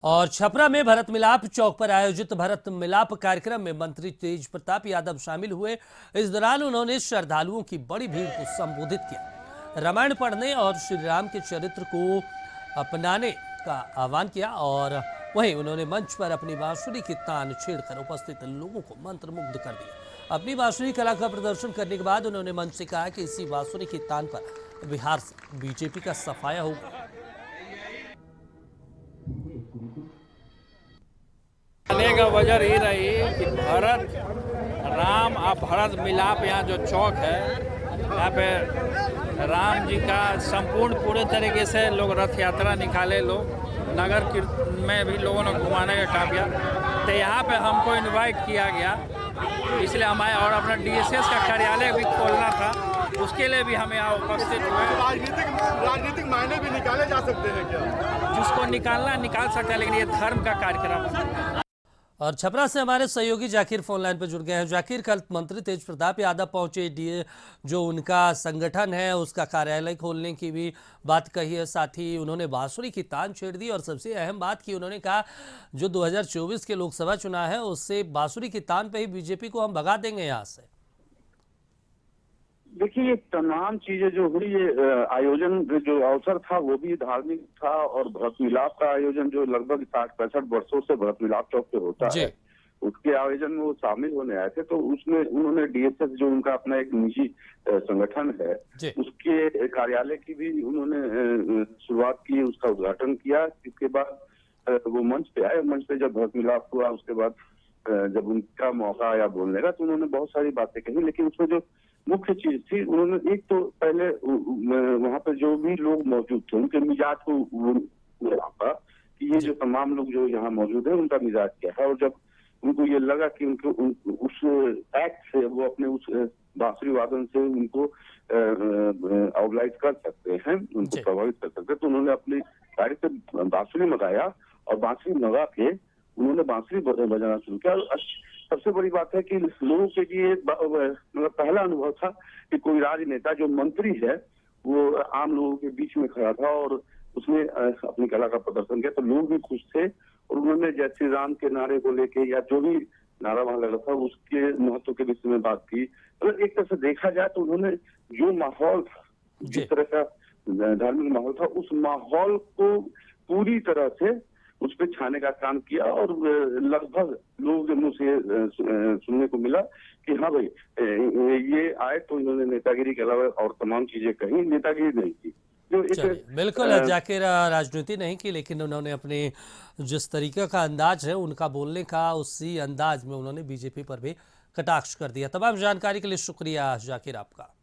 और छपरा में भरत मिलाप चौक पर आयोजित भरत मिलाप कार्यक्रम में मंत्री तेज प्रताप यादव शामिल हुए। इस दौरान उन्होंने श्रद्धालुओं की बड़ी भीड़ को संबोधित किया, रामायण पढ़ने और श्री राम के चरित्र को अपनाने का आह्वान किया। और वहीं उन्होंने मंच पर अपनी बांसुरी की तान छेड़कर उपस्थित लोगों को मंत्रमुग्ध कर दिया। अपनी बांसुरी कला का प्रदर्शन करने के बाद उन्होंने मंच से कहा कि इसी बांसुरी की तान पर बिहार से बीजेपी का सफाया होगा। आने का वजह ये रही कि भरत राम और भरत मिलाप यहाँ जो चौक है, यहाँ पे राम जी का संपूर्ण पूरे तरीके से लोग रथ यात्रा निकाले, लोग नगर कीर्तन में भी लोगों ने घुमाने का काम किया। तो यहाँ पे हमको इनवाइट किया गया, इसलिए हमारे और अपना डीएसएस का कार्यालय भी खोलना था, उसके लिए भी हम यहाँ उपस्थित हुए। राजनीतिक मायने भी निकाले जा सकते हैं क्या? जिसको निकालना निकाल सकता है, लेकिन ये धर्म का कार्यक्रम है। और छपरा से हमारे सहयोगी जाकिर फोन लाइन पर जुड़ गए हैं। जाकिर, कल मंत्री तेज प्रताप यादव पहुंचे, डीए जो उनका संगठन है उसका कार्यालय खोलने की भी बात कही है, साथ ही उन्होंने बांसुरी की तान छेड़ दी और सबसे अहम बात की उन्होंने कहा जो 2024 के लोकसभा चुनाव है उससे बांसुरी की तान पे ही बीजेपी को हम भगा देंगे यहाँ से। देखिए, ये तमाम चीजें जो हुई, ये आयोजन जो अवसर था वो भी धार्मिक था, और भरत मिलाप का आयोजन जो लगभग 60-65 वर्षों से भरत मिलाप चौक पे होता है, उसके आयोजन में वो शामिल होने आए थे। तो उसमें उन्होंने डीएसएस जो उनका अपना एक निजी संगठन है, उसके कार्यालय की भी उन्होंने शुरुआत की, उसका उद्घाटन किया। इसके बाद वो मंच पे आए। मंच पे जब भरत मिलाप हुआ, उसके बाद जब उनका मौका आया बोलने का, तो उन्होंने बहुत सारी बातें कही। लेकिन उसमें जो मुख्य चीज थी, उन्होंने एक तो पहले वहां पर जो भी लोग मौजूद थे उनके मिजाज को रखा कि ये जो तमाम लोग जो यहाँ मौजूद है उनका मिजाज क्या है। और जब उनको ये लगा कि उनको उस एक्ट से वो अपने उस बांसुरी वादन से उनको ऑबलाइज कर सकते हैं, उनको प्रभावित कर सकते हैं, तो उन्होंने अपनी गाड़ी से बांसुरी मंगाया और बांसुरी मंगा के उन्होंने बांसुरी बजाना शुरू किया। सबसे बड़ी बात है कि लोगों के लिए मतलब पहला अनुभव था कि कोई राजनेता जो मंत्री है वो आम लोगों के बीच में खड़ा था और उसने अपनी कला का प्रदर्शन किया। तो लोग भी खुश थे और उन्होंने जय श्री राम के नारे को लेके या जो भी नारा वहां लगा था उसके महत्व के विषय में बात की। मतलब एक तरह से देखा जाए तो उन्होंने जो माहौल, जिस तरह का धार्मिक माहौल था, उस माहौल को पूरी तरह से उस पर छाने का काम किया। और लगभग लोगों के मुंह से सुनने को मिला कि हाँ भाई, ये आए तो इन्होंने नेतागिरी के अलावा और तमाम चीजें कही, नेतागिरी नहीं की। बिल्कुल जाकिर, राजनीति नहीं की, लेकिन उन्होंने अपने जिस तरीके का अंदाज है उनका बोलने का, उसी अंदाज में उन्होंने बीजेपी पर भी कटाक्ष कर दिया। तमाम जानकारी के लिए शुक्रिया जाकिर आपका।